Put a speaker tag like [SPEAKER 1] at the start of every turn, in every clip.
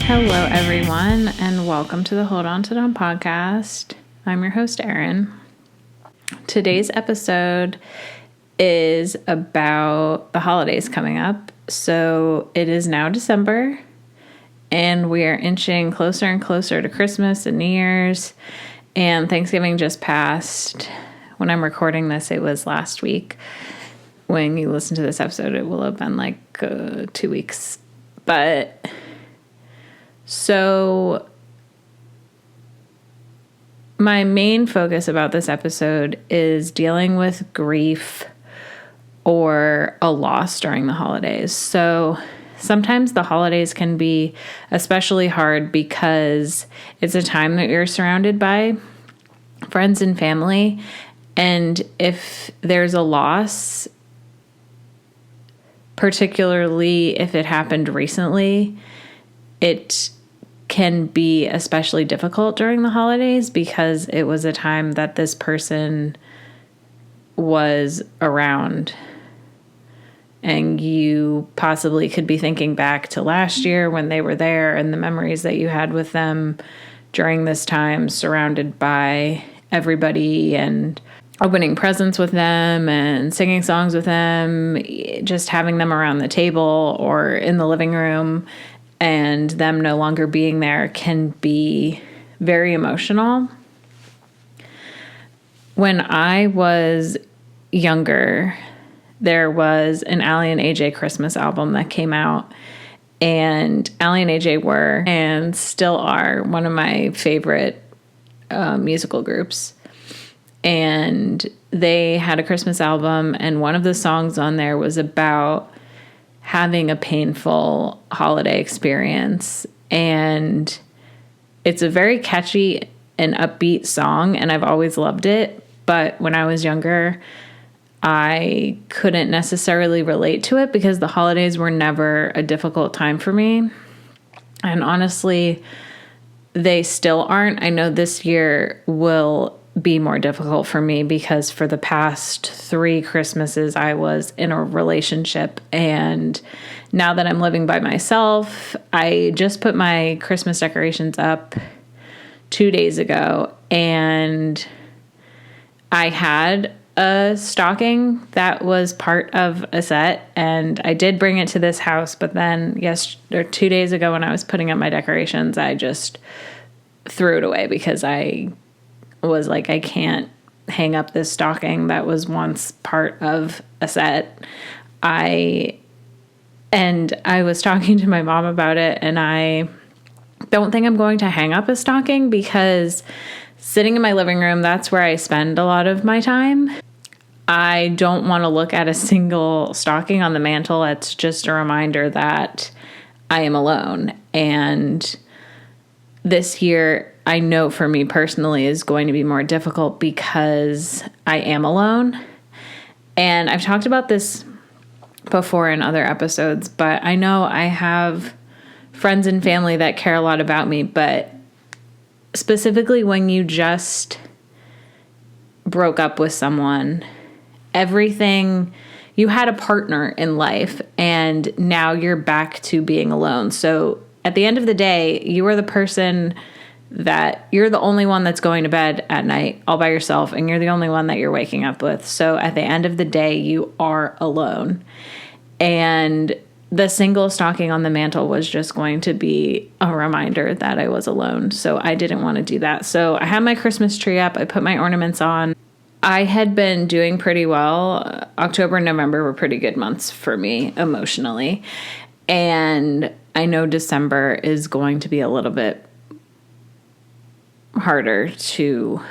[SPEAKER 1] Hello, everyone, and welcome to the Hold On to Dawn podcast. I'm your host, Erin. Today's episode is about the holidays coming up. So it is now December, and we are inching closer and closer to Christmas and New Year's, and Thanksgiving just passed. When I'm recording this, it was last week. When you listen to this episode, it will have been like 2 weeks. But so my main focus about this episode is dealing with grief or a loss during the holidays. So sometimes the holidays can be especially hard because it's a time that you're surrounded by friends and family. And if there's a loss, particularly if it happened recently, it can be especially difficult during the holidays because it was a time that this person was around. And you possibly could be thinking back to last year when they were there and the memories that you had with them during this time, surrounded by everybody and opening presents with them and singing songs with them, just having them around the table or in the living room, and them no longer being there can be very emotional. When I was younger, there was an Allie and AJ Christmas album that came out, and Allie and AJ were and still are one of my favorite musical groups. And they had a Christmas album, and one of the songs on there was about having a painful holiday experience. And it's a very catchy and upbeat song, and I've always loved it. But when I was younger, I couldn't necessarily relate to it because the holidays were never a difficult time for me. And honestly, they still aren't. I know this year will be more difficult for me because for the past 3 Christmases I was in a relationship, and now that I'm living by myself, I just put my Christmas decorations up 2 days ago, and I had a stocking that was part of a set, and I did bring it to this house, but then 2 days ago when I was putting up my decorations, I just threw it away because I was like, I can't hang up this stocking that was once part of a set. I was talking to my mom about it, and I don't think I'm going to hang up a stocking because sitting in my living room, that's where I spend a lot of my time. I don't want to look at a single stocking on the mantle. It's just a reminder that I am alone. And this year, I know for me personally is going to be more difficult because I am alone. And I've talked about this before in other episodes, but I know I have friends and family that care a lot about me, but specifically when you just broke up with someone, you had a partner in life, and now you're back to being alone. So at the end of the day, you are the person that you're the only one that's going to bed at night all by yourself, and you're the only one that you're waking up with. So at the end of the day, you are alone. And the single stocking on the mantle was just going to be a reminder that I was alone. So I didn't want to do that. So I had my Christmas tree up. I put my ornaments on. I had been doing pretty well. October and November were pretty good months for me emotionally. And I know December is going to be a little bit harder to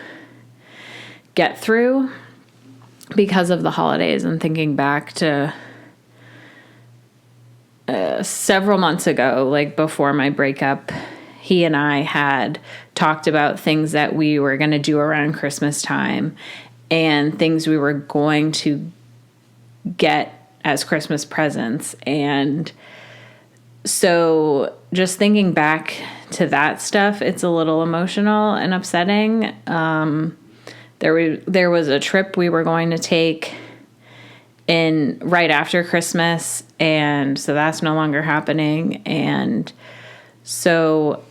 [SPEAKER 1] get through because of the holidays. And thinking back to several months ago, like before my breakup, he and I had talked about things that we were going to do around Christmas time and things we were going to get as Christmas presents. And so just thinking back to that stuff, it's a little emotional and upsetting. There was a trip we were going to take in right after Christmas, and so that's no longer happening. And So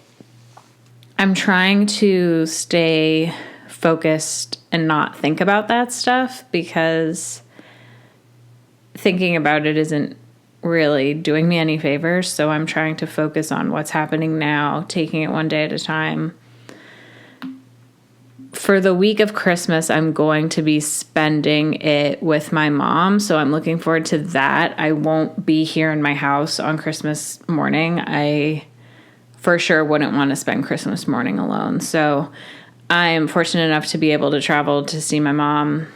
[SPEAKER 1] I'm trying to stay focused and not think about that stuff, because thinking about it isn't really doing me any favors. So I'm trying to focus on what's happening now, taking it one day at a time. For the week of Christmas, I'm going to be spending it with my mom, so I'm looking forward to that. I won't be here in my house on Christmas morning. I for sure wouldn't want to spend Christmas morning alone. So I'm fortunate enough to be able to travel to see my mom.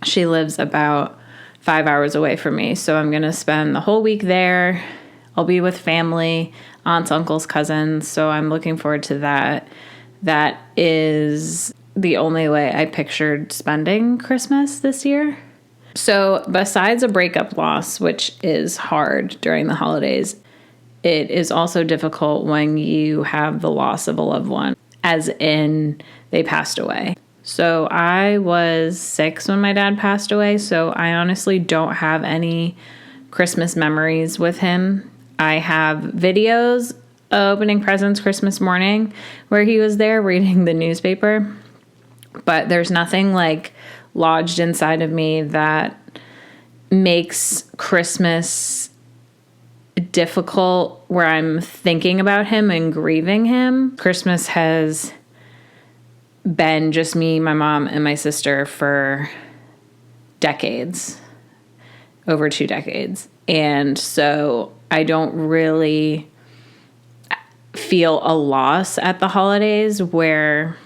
[SPEAKER 1] She lives about 5 hours away from me, so I'm going to spend the whole week there. I'll be with family, aunts, uncles, cousins, so I'm looking forward to that. That is the only way I pictured spending Christmas this year. So besides a breakup loss, which is hard during the holidays, it is also difficult when you have the loss of a loved one, as in they passed away. So I was 6 when my dad passed away, so I honestly don't have any Christmas memories with him. I have videos opening presents Christmas morning where he was there reading the newspaper, but there's nothing like lodged inside of me that makes Christmas difficult where I'm thinking about him and grieving him. Christmas has been just me, my mom, and my sister for decades, over 2 decades. And so I don't really feel a loss at the holidays where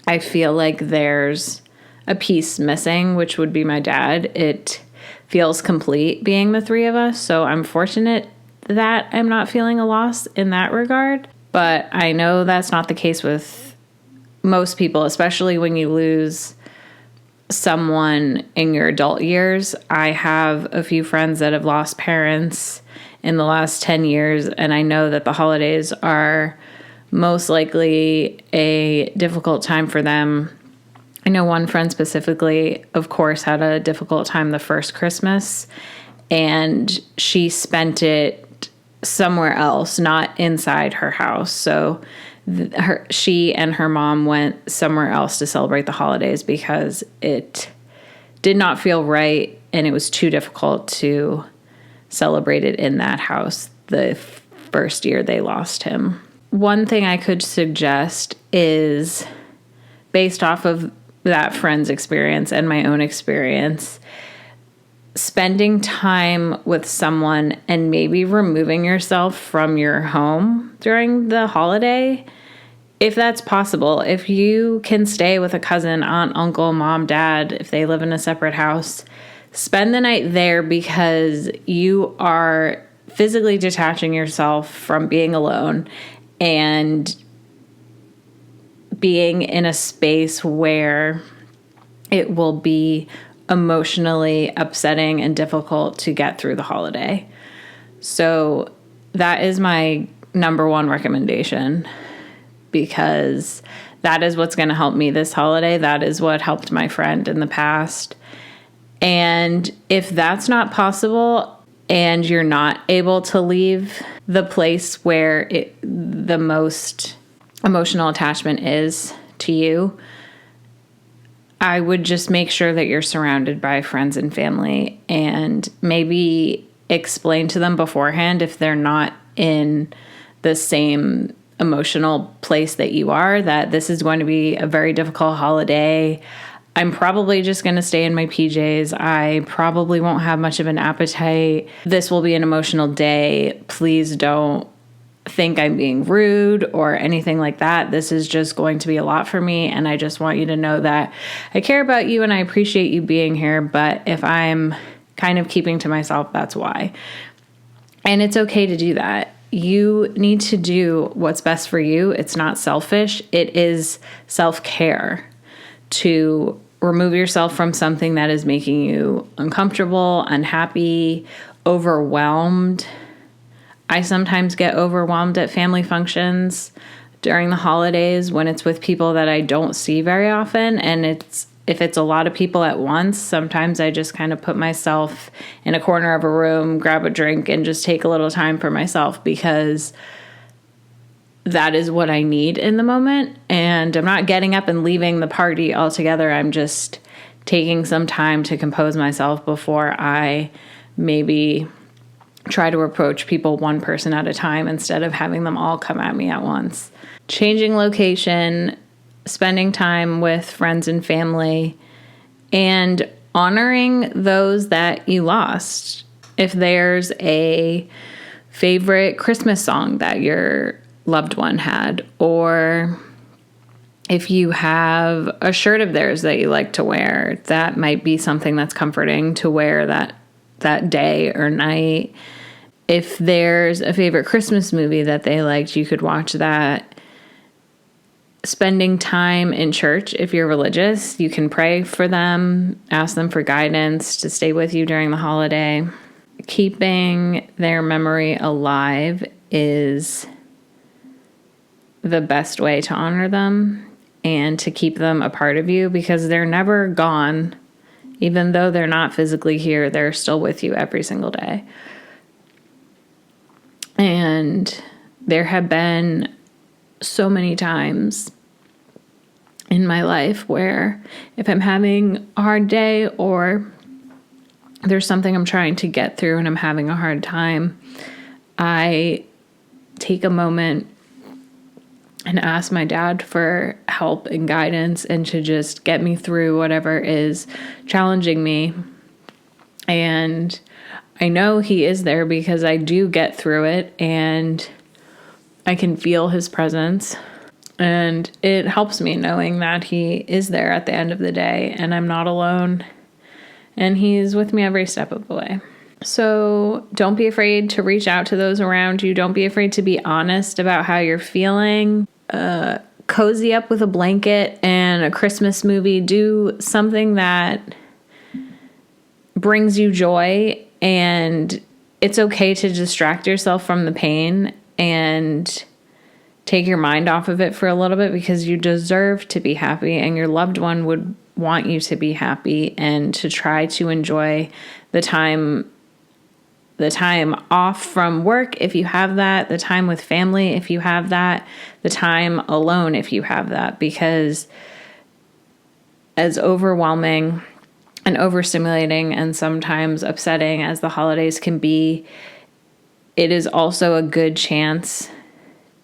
[SPEAKER 1] I feel like there's a piece missing, which would be my dad. It feels complete being the 3 of us. So I'm fortunate that I'm not feeling a loss in that regard. But I know that's not the case with most people, especially when you lose someone in your adult years. I have a few friends that have lost parents in the last 10 years, and I know that the holidays are most likely a difficult time for them. I know one friend specifically, of course, had a difficult time the first Christmas, and she spent it somewhere else, not inside her house. So she and her mom went somewhere else to celebrate the holidays because it did not feel right, and it was too difficult to celebrate it in that house the first year they lost him. One thing I could suggest is, based off of that friend's experience and my own experience, spending time with someone and maybe removing yourself from your home during the holiday, if that's possible. If you can stay with a cousin, aunt, uncle, mom, dad, if they live in a separate house, spend the night there, because you are physically detaching yourself from being alone and being in a space where it will be emotionally upsetting and difficult to get through the holiday. So that is my number one recommendation, because that is what's going to help me this holiday. That is what helped my friend in the past. And if that's not possible and you're not able to leave the place where the most emotional attachment is to you, I would just make sure that you're surrounded by friends and family, and maybe explain to them beforehand, if they're not in the same emotional place that you are, that this is going to be a very difficult holiday. I'm probably just going to stay in my PJs. I probably won't have much of an appetite. This will be an emotional day. Please don't think I'm being rude or anything like that. This is just going to be a lot for me, and I just want you to know that I care about you and I appreciate you being here, but if I'm kind of keeping to myself, that's why. And it's okay to do that. You need to do what's best for you. It's not selfish. It is self-care to remove yourself from something that is making you uncomfortable, unhappy, overwhelmed. I sometimes get overwhelmed at family functions during the holidays when it's with people that I don't see very often. And if it's a lot of people at once, sometimes I just kind of put myself in a corner of a room, grab a drink, and just take a little time for myself, because that is what I need in the moment. And I'm not getting up and leaving the party altogether. I'm just taking some time to compose myself before I maybe try to approach people one person at a time instead of having them all come at me at once. Changing location, spending time with friends and family, and honoring those that you lost. If there's a favorite Christmas song that your loved one had, or if you have a shirt of theirs that you like to wear, that might be something that's comforting to wear that day or night. If there's a favorite Christmas movie that they liked, you could watch that. Spending time in church, if you're religious, you can pray for them, ask them for guidance to stay with you during the holiday. Keeping their memory alive is the best way to honor them and to keep them a part of you, because they're never gone. Even though they're not physically here, they're still with you every single day. And there have been so many times in my life where if I'm having a hard day or there's something I'm trying to get through and I'm having a hard time, I take a moment and ask my dad for help and guidance and to just get me through whatever is challenging me. And I know he is there because I do get through it and I can feel his presence. And it helps me knowing that he is there at the end of the day and I'm not alone. And he's with me every step of the way. So don't be afraid to reach out to those around you. Don't be afraid to be honest about how you're feeling. Cozy up with a blanket and a Christmas movie. Do something that brings you joy, and it's okay to distract yourself from the pain and take your mind off of it for a little bit, because you deserve to be happy and your loved one would want you to be happy and to try to enjoy the time off from work if you have that, the time with family if you have that, the time alone if you have that, because as overwhelming and overstimulating and sometimes upsetting as the holidays can be, it is also a good chance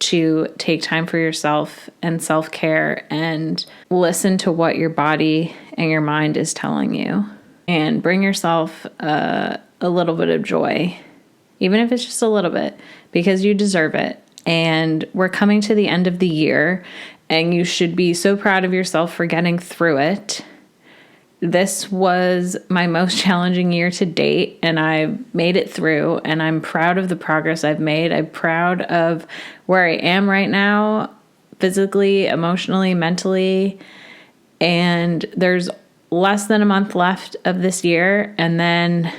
[SPEAKER 1] to take time for yourself and self-care and listen to what your body and your mind is telling you, and bring yourself a little bit of joy, even if it's just a little bit, because you deserve it. And we're coming to the end of the year and you should be so proud of yourself for getting through it. This was my most challenging year to date, and I made it through, and I'm proud of the progress I've made. I'm proud of where I am right now, physically, emotionally, mentally, and there's less than a month left of this year, and then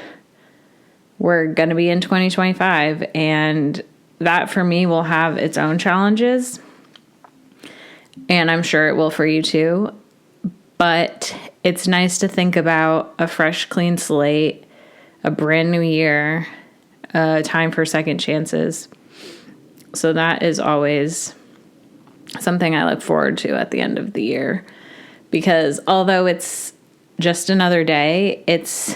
[SPEAKER 1] we're going to be in 2025, and that for me will have its own challenges, and I'm sure it will for you too. But it's nice to think about a fresh, clean slate, a brand new year, time for second chances. So that is always something I look forward to at the end of the year. Because although it's just another day, it's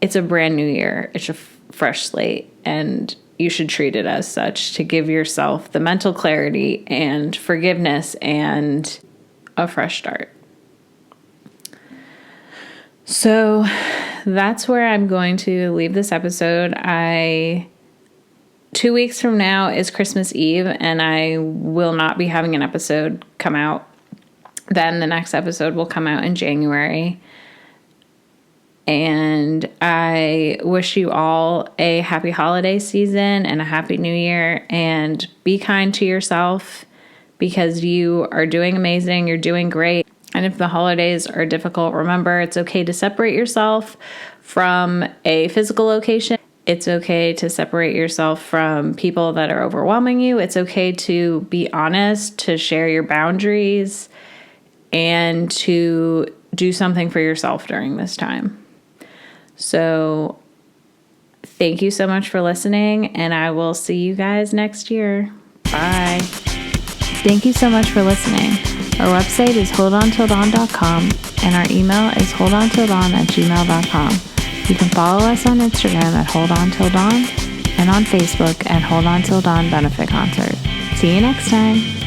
[SPEAKER 1] a brand new year. It's a fresh slate. And you should treat it as such, to give yourself the mental clarity and forgiveness and a fresh start. So that's where I'm going to leave this episode. 2 weeks from now is Christmas Eve, and I will not be having an episode come out. Then the next episode will come out in January. And I wish you all a happy holiday season and a happy new year, and be kind to yourself, because you are doing amazing. You're doing great. And if the holidays are difficult, remember it's okay to separate yourself from a physical location. It's okay to separate yourself from people that are overwhelming you. It's okay to be honest, to share your boundaries, and to do something for yourself during this time. So thank you so much for listening, and I will see you guys next year. Bye. Thank you so much for listening. Our website is holdontilldawn.com and our email is holdontilldawn@gmail.com. You can follow us on Instagram at holdontilldawn and on Facebook at Hold On Till Dawn Benefit Concert. See you next time.